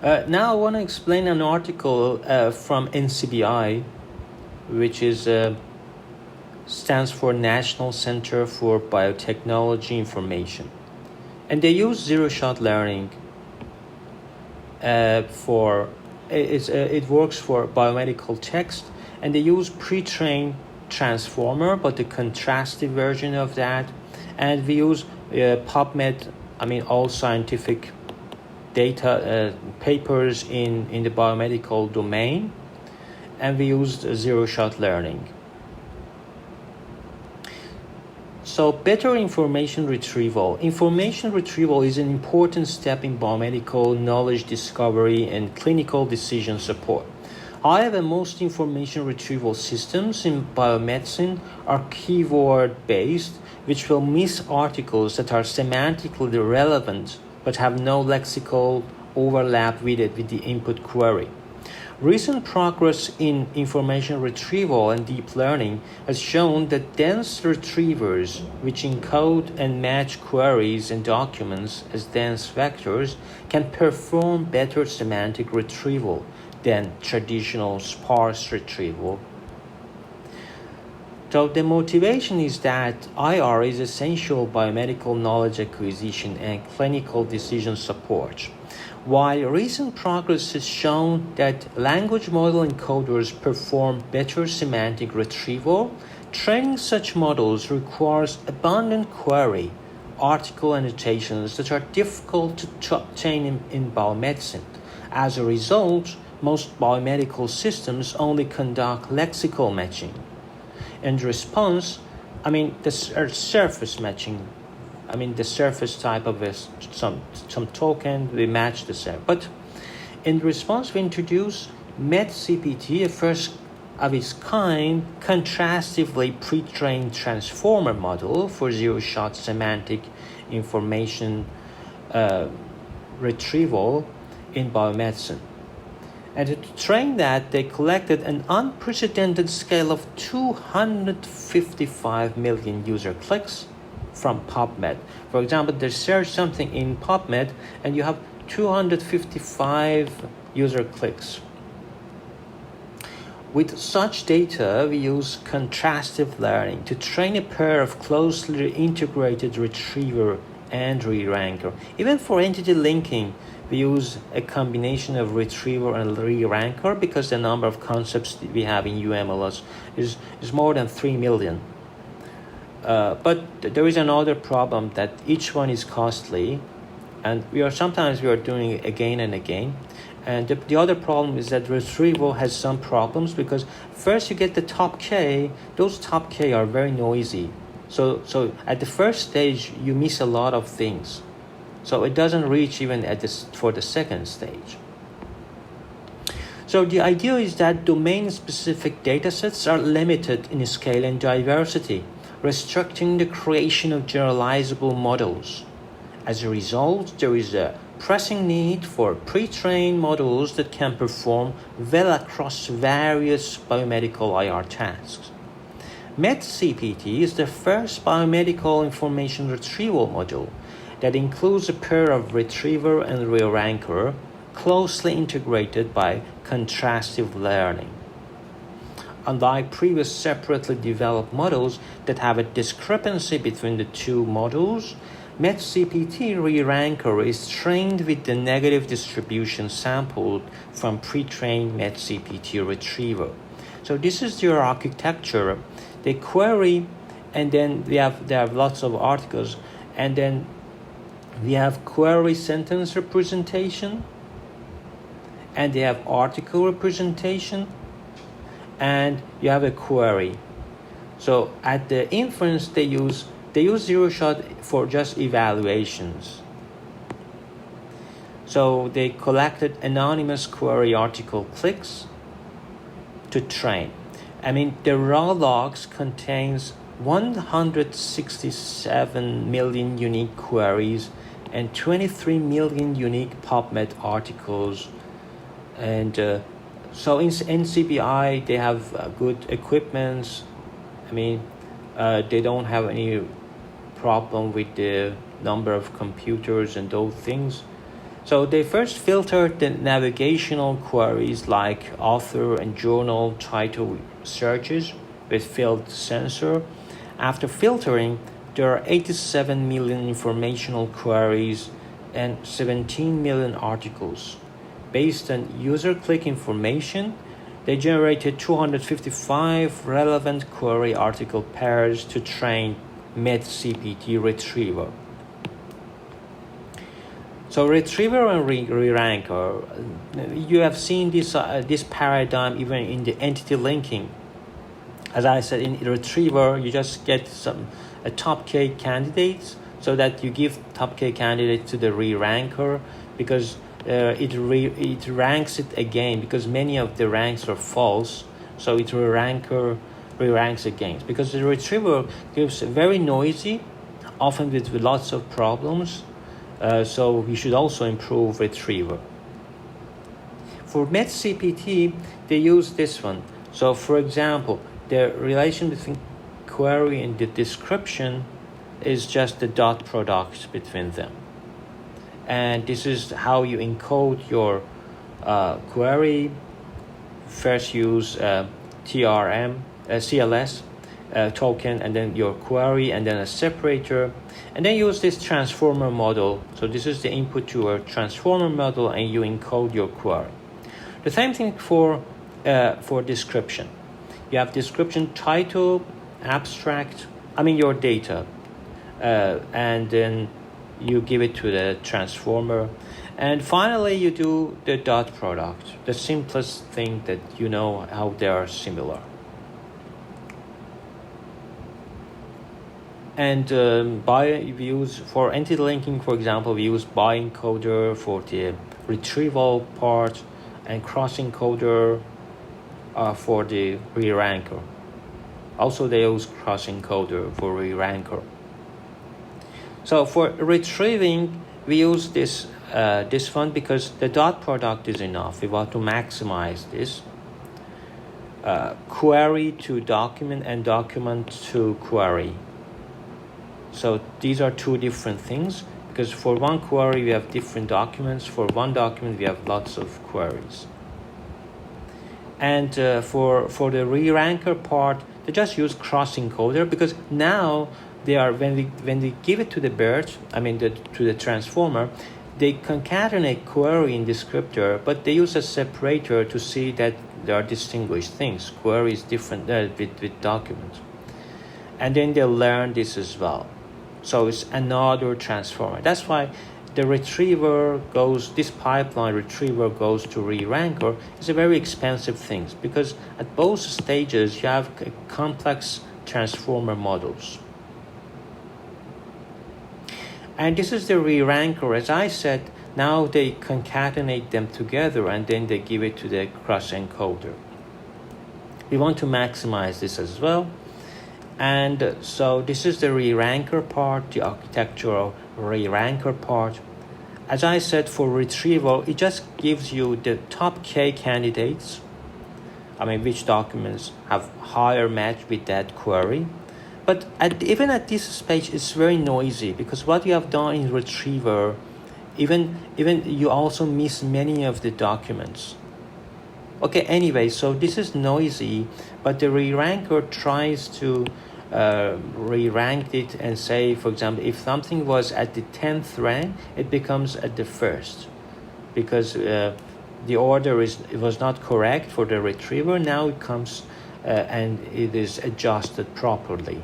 Now I want to explain an article from NCBI, which stands for National Center for Biotechnology Information. And they use zero-shot learning it works for biomedical text, and they use pre-trained transformer, but the contrastive version of that. And we use PubMed, all scientific data papers in the biomedical domain, and we used zero-shot learning. So better information retrieval. Information retrieval is an important step in biomedical knowledge discovery and clinical decision support. However, most information retrieval systems in biomedicine are keyword-based, which will miss articles that are semantically relevant but have no lexical overlap with the input query. Recent progress in information retrieval and deep learning has shown that dense retrievers, which encode and match queries and documents as dense vectors, can perform better semantic retrieval than traditional sparse retrieval. So the motivation is that IR is essential biomedical knowledge acquisition and clinical decision support. While recent progress has shown that language model encoders perform better semantic retrieval, training such models requires abundant query, article annotations that are difficult to obtain in biomedicine. As a result, most biomedical systems only conduct lexical matching. In response, the surface matching. The surface type of some token, we match the surface. But in response, we introduce MEDCPT, a first of its kind, contrastively pre-trained transformer model for zero-shot semantic information retrieval in biomedicine. And to train that, they collected an unprecedented scale of 255 million user clicks from PubMed. For example, they search something in PubMed and you have 255 user clicks. With such data, we use contrastive learning to train a pair of closely integrated retriever and re-ranker. Even for entity linking, we use a combination of retriever and re-ranker because the number of concepts we have in UMLS is more than 3 million. But there is another problem that each one is costly, and sometimes we are doing it again and again. And the other problem is that retrieval has some problems because first you get the top K. Those top K are very noisy. So at the first stage you miss a lot of things. So it doesn't reach even for the second stage. So the idea is that domain-specific datasets are limited in scale and diversity, restricting the creation of generalizable models. As a result, there is a pressing need for pre-trained models that can perform well across various biomedical IR tasks. MEDCPT is the first biomedical information retrieval module that includes a pair of retriever and re-ranker closely integrated by contrastive learning. Unlike previous separately developed models that have a discrepancy between the two models, MEDCPT re-ranker is trained with the negative distribution sampled from pre-trained MEDCPT retriever. So this is your architecture. They query, and then they have lots of articles, and then we have query sentence representation, and they have article representation, and you have a query. So at the inference, they use zero-shot for just evaluations. So they collected anonymous query article clicks to train. The raw logs contains 167 million unique queries and 23 million unique PubMed articles. And so in NCBI, they have good equipment. They don't have any problem with the number of computers and those things. So they first filtered the navigational queries like author and journal title searches with field sensor. After filtering, there are 87 million informational queries and 17 million articles. Based on user click information, they generated 255 relevant query article pairs to train MEDCPT retriever. So retriever and re-ranker, you have seen this paradigm even in the entity linking. As I said, in retriever, you just get a top K candidates, so that you give top K candidate to the re-ranker, because it ranks it again, because many of the ranks are false, so it re-ranks again. Because the retriever gives very noisy, often with lots of problems. So you should also improve retriever. For MEDCPT, they use this one. So for example, the relation between query and the description is just the dot product between them. And this is how you encode your query. First use CLS token, and then your query, and then a separator, and then use this transformer model. So this is the input to a transformer model, and you encode your query. The same thing for description. You have description, title, abstract, your data, and then you give it to the transformer, and finally you do the dot product, the simplest thing that you know how they are similar. And we use for entity linking, for example, we use bi-encoder for the retrieval part, and cross-encoder for the re-ranker. Also, they use cross-encoder for re-ranker. So for retrieving, we use this one because the dot product is enough. We want to maximize this. Query to document and document to query. So these are two different things, because for one query we have different documents. For one document we have lots of queries. And for the re-ranker part, they just use cross-encoder, because now they are when we give it to the BERT, to the transformer, they concatenate query in descriptor, but they use a separator to see that there are distinguished things. Query is different with document. And then they learn this as well. So it's another transformer. That's why the this pipeline retriever goes to re-ranker. It's a very expensive thing, because at both stages you have complex transformer models. And this is the re-ranker. As I said, now they concatenate them together, and then they give it to the cross-encoder. We want to maximize this as well. And so this is the re-ranker part, the architectural re-ranker part. As I said, for retrieval, it just gives you the top K candidates, which documents have higher match with that query. But even at this stage, it's very noisy, because what you have done in retriever, even you also miss many of the documents. Okay, anyway, so this is noisy, but the re-ranker tries to re-rank it and say, for example, if something was at the 10th rank, it becomes at the 1st, because the order was not correct for the retriever. Now it comes and it is adjusted properly.